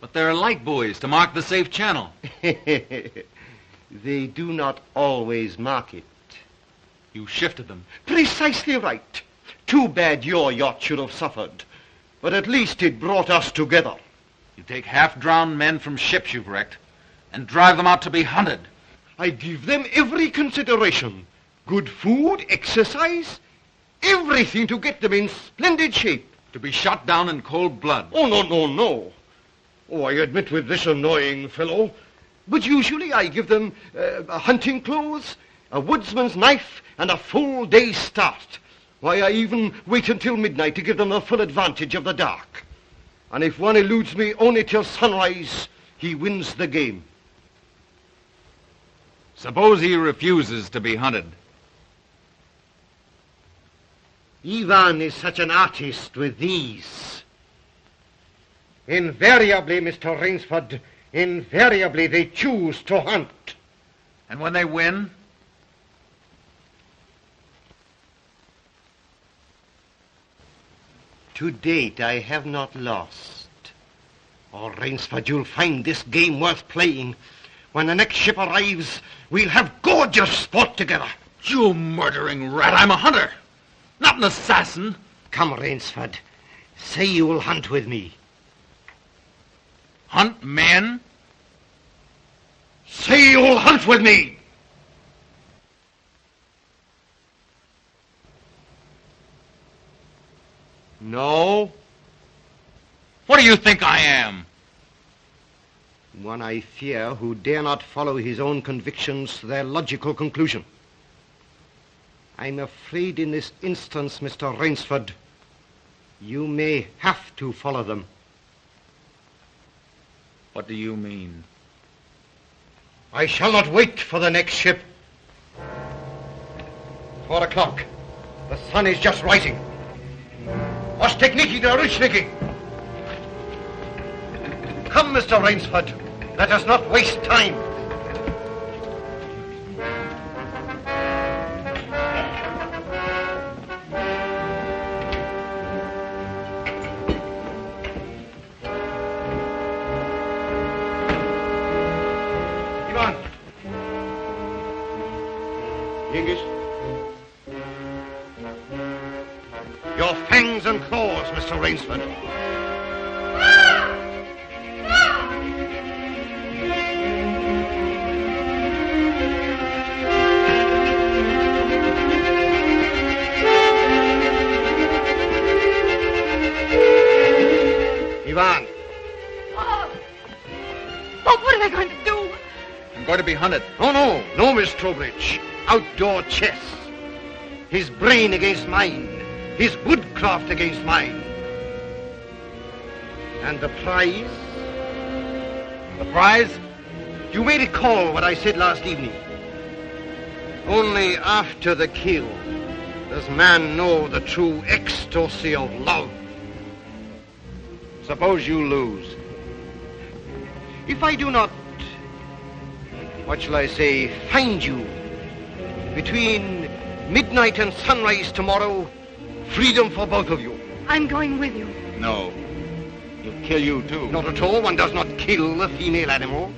But there are light buoys to mark the safe channel. They do not always mark it. You shifted them. Precisely right. Too bad your yacht should have suffered. But at least it brought us together. You take half-drowned men from ships you've wrecked and drive them out to be hunted. I give them every consideration. Good food, exercise, everything to get them in splendid shape. To be shot down in cold blood. Oh, no. Oh, I admit with this annoying fellow. But usually I give them hunting clothes, a woodsman's knife, and a full day's start. Why, I even wait until midnight to give them the full advantage of the dark. And if one eludes me only till sunrise, he wins the game. Suppose he refuses to be hunted. Ivan is such an artist with these. Invariably, Mr. Rainsford, invariably they choose to hunt. And when they win? To date, I have not lost. Oh, Rainsford, you'll find this game worth playing. When the next ship arrives, we'll have gorgeous sport together. You murdering rat, I'm a hunter, not an assassin. Come, Rainsford, say you will hunt with me. Hunt men? Say you'll hunt with me! No? What do you think I am? One, I fear, who dare not follow his own convictions to their logical conclusion. I'm afraid in this instance, Mr. Rainsford, you may have to follow them. What do you mean? I shall not wait for the next ship. 4 o'clock. The sun is just rising. Ostekniki to Rushniki. Come, Mr. Rainsford. Let us not waste time. Ivan. Yengiz. Your fangs and claws, Mr. Rainsford. Ivan. Oh, what are they going to do? I'm going to be hunted. No, Miss Trowbridge. Outdoor chess. His brain against mine. His woodcraft against mine. And the prize? The prize? You may recall what I said last evening. Only after the kill does man know the true ecstasy of love. Suppose you lose. If I do not, what shall I say, find you, between midnight and sunrise tomorrow, freedom for both of you. I'm going with you. No. He'll kill you, too. Not at all. One does not kill a female animal.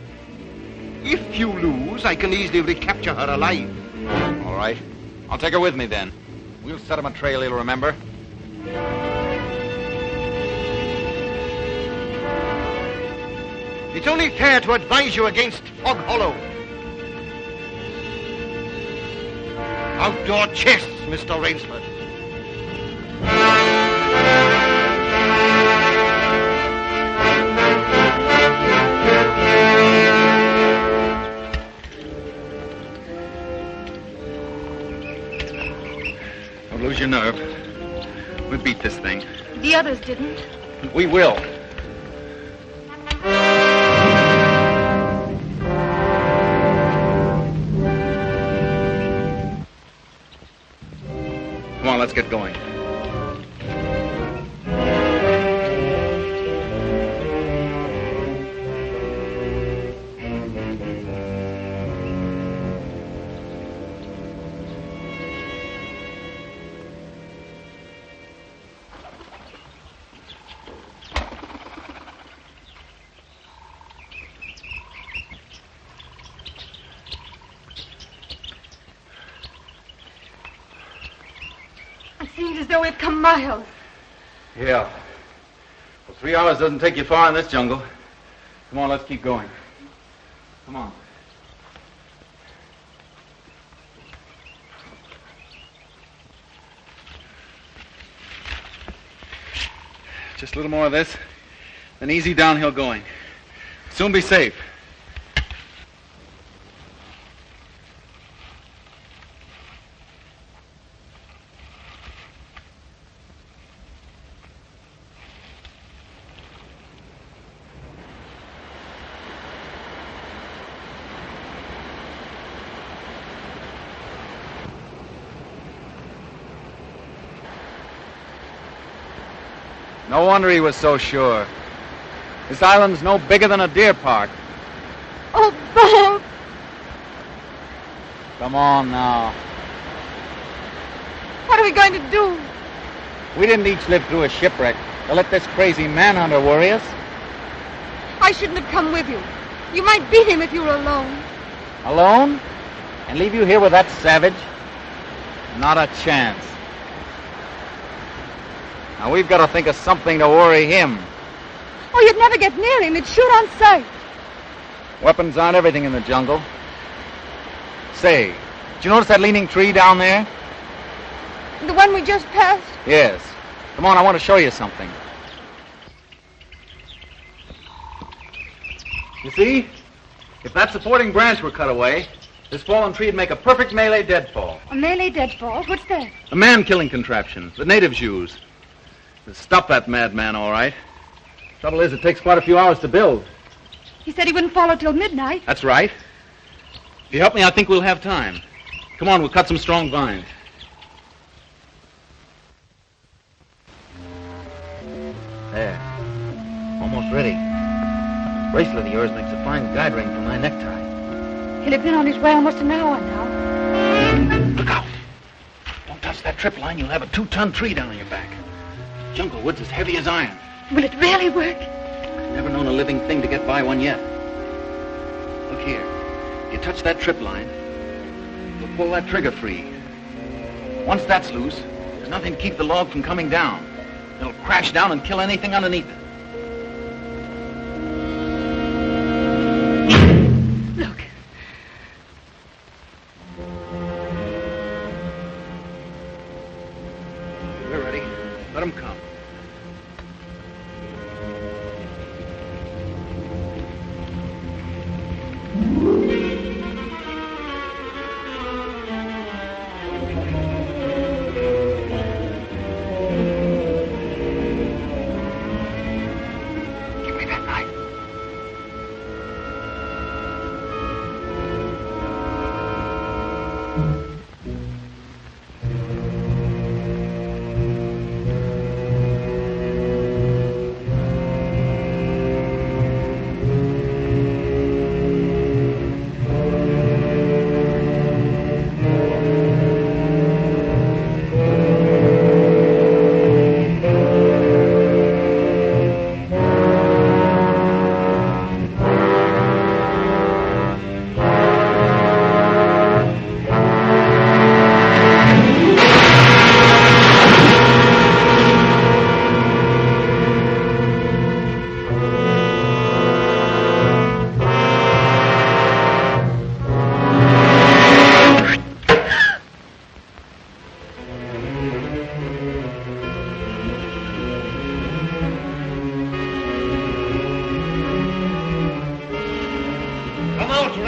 If you lose, I can easily recapture her alive. All right. I'll take her with me, then. We'll set him a trail he'll remember. It's only fair to advise you against Fog Hollow. Outdoor chess, Mr. Rainsford. ease your nerve. We beat this thing. The others didn't. We will. Come on, let's get going. It seems as though we've come miles. Yeah. Well, 3 hours doesn't take you far in this jungle. Come on, let's keep going. Come on. Just a little more of this, then easy downhill going. Soon be safe. No wonder he was so sure. This island's no bigger than a deer park. Oh, Bob! Come on now. What are we going to do? We didn't each live through a shipwreck to let this crazy manhunter worry us. I shouldn't have come with you. You might beat him if you were alone. Alone? And leave you here with that savage? Not a chance. Now, we've got to think of something to worry him. Oh, you'd never get near him. He'd shoot on sight. Weapons aren't everything in the jungle. Say, did you notice that leaning tree down there? The one we just passed? Yes. Come on, I want to show you something. You see? If that supporting branch were cut away, this fallen tree would make a perfect melee deadfall. A melee deadfall? What's that? A man-killing contraption the natives use. To stop that madman, all right. Trouble is, it takes quite a few hours to build. He said he wouldn't follow till midnight. That's right. If you help me, I think we'll have time. Come on, we'll cut some strong vines. There. Almost ready. This bracelet of yours makes a fine guide ring for my necktie. He'll have been on his way almost an hour now. Look out. Don't touch that trip line. You'll have a 2-ton tree down on your back. Jungle wood's as heavy as iron. Will it really work? Never known a living thing to get by one yet. Look here. You touch that trip line, you'll pull that trigger free. Once that's loose, there's nothing to keep the log from coming down. It'll crash down and kill anything underneath it. Look. We're ready. Let them come.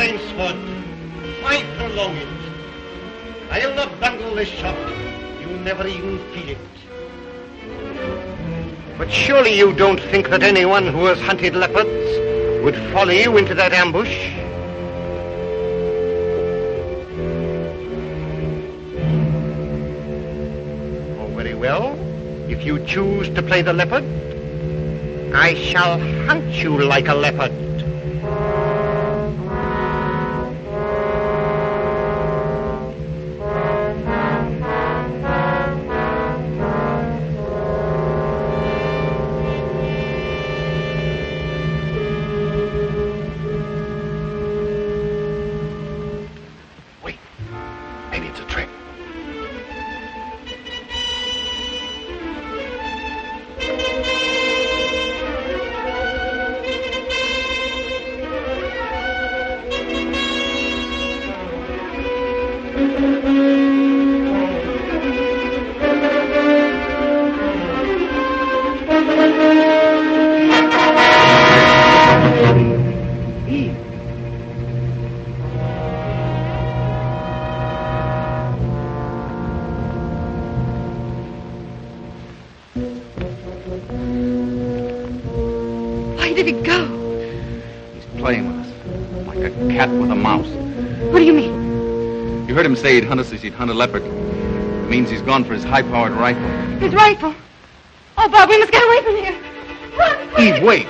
Rainsford, my prolongings. I'll not bundle this shot. You You never even feel it. But surely you don't think that anyone who has hunted leopards would follow you into that ambush? Oh, very well. If you choose to play the leopard, I shall hunt you like a leopard. Where did he go? He's playing with us, like a cat with a mouse. What do you mean? You heard him say he'd hunt us as he'd hunt a leopard. It means he's gone for his high-powered rifle. His rifle? Oh, Bob, we must get away from here. Run, quick! Eve, wait.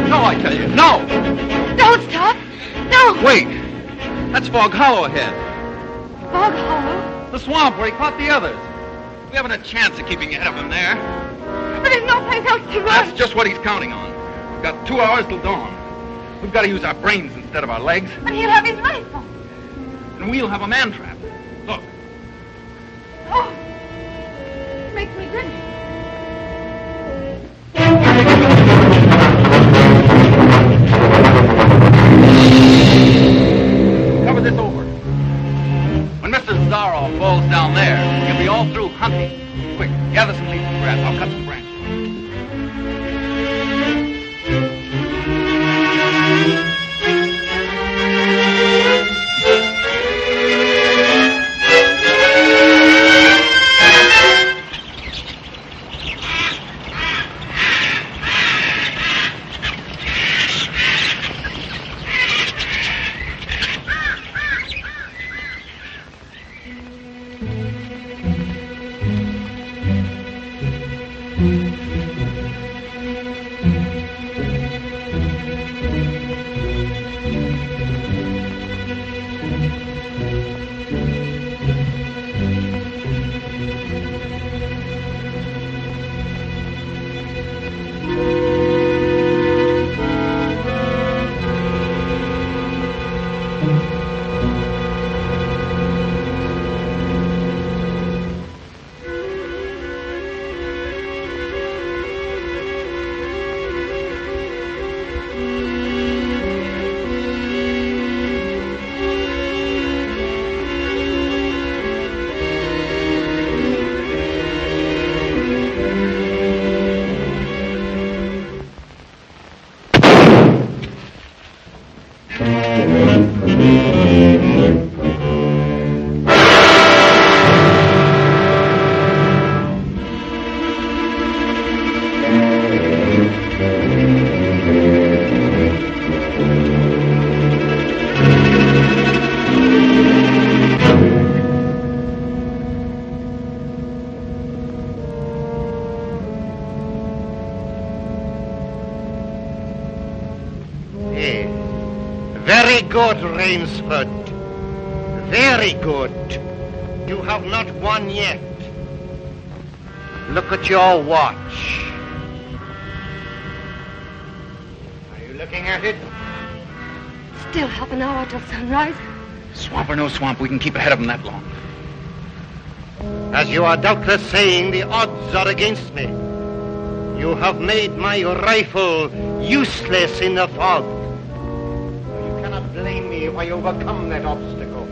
No, I tell you, no! Don't stop! No! Wait! That's Fog Hollow ahead. Fog Hollow? The swamp where he caught the others. We haven't a chance of keeping ahead of him there. But there's no place else to run. That's just what he's counting on. We've got 2 hours till dawn. We've got to use our brains instead of our legs. But he'll have his rifle. And we'll have a man trap. Look. Oh! Makes me dizzy. Cover this over. When Mr. Zaroff falls down there, he'll be all through hunting. Quick, gather some leaves and grass. I'll cut some branches. Very good, Rainsford. Very good. You have not won yet. Look at your watch. Are you looking at it? Still half an hour till sunrise. Swamp or no swamp, we can keep ahead of them that long. As you are doubtless saying, the odds are against me. You have made my rifle useless in the fog. You cannot if I overcome that obstacle.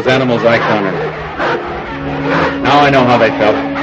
Animals I cornered. Now I know how they felt.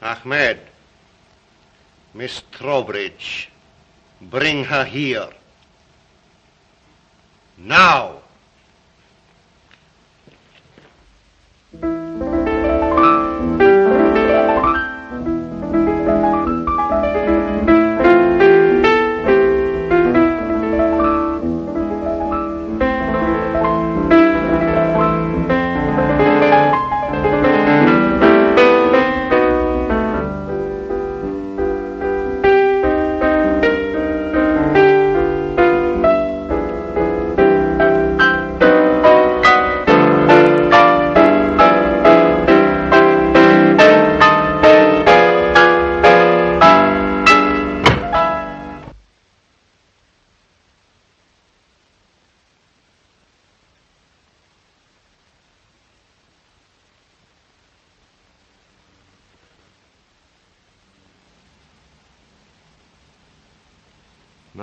Ahmed, Miss Trowbridge, bring her here. Now.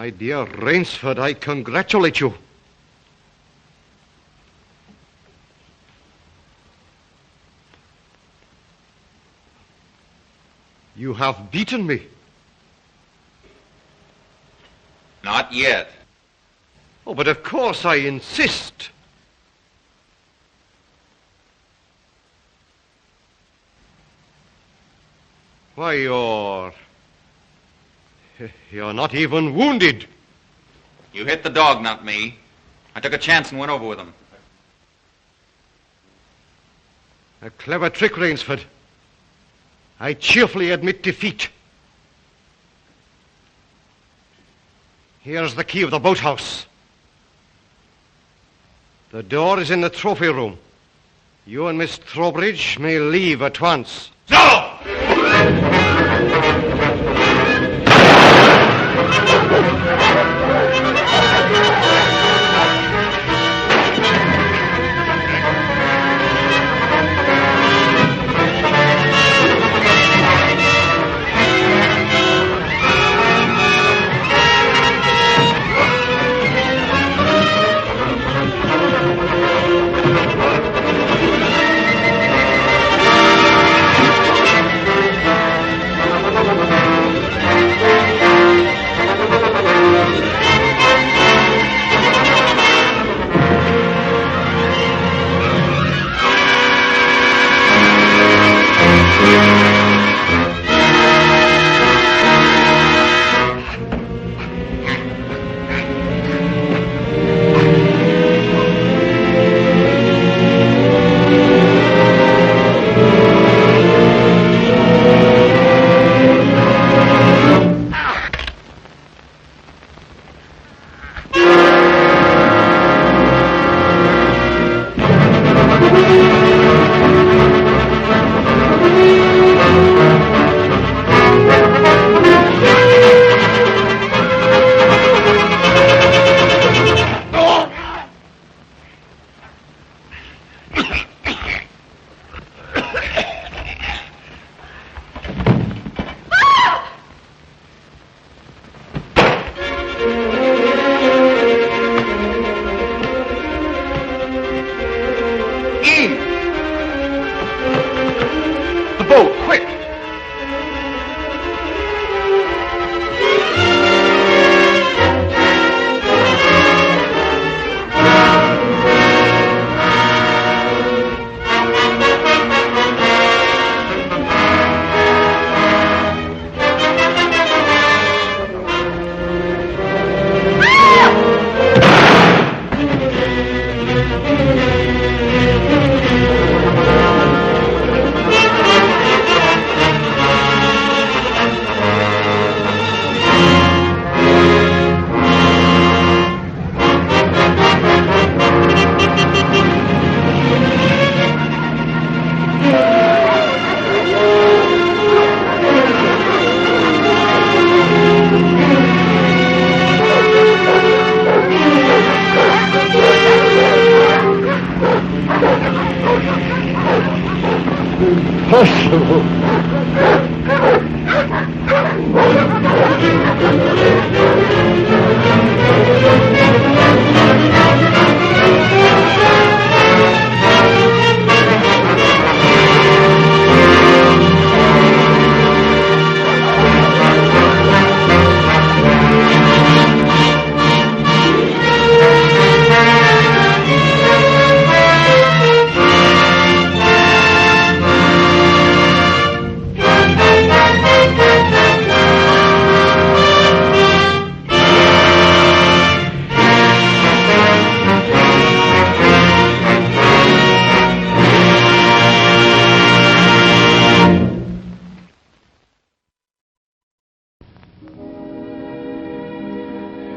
My dear Rainsford, I congratulate you. You have beaten me. Not yet. Oh, but of course I insist. Why, you're not even wounded. You hit the dog, not me. I took a chance and went over with him. A clever trick, Rainsford. I cheerfully admit defeat. Here's the key of the boathouse. The door is in the trophy room. You and Miss Trowbridge may leave at once. No!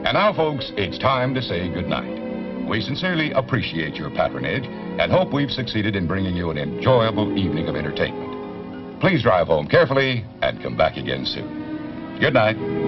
And now, folks, it's time to say goodnight. We sincerely appreciate your patronage and hope we've succeeded in bringing you an enjoyable evening of entertainment. Please drive home carefully and come back again soon. Good night.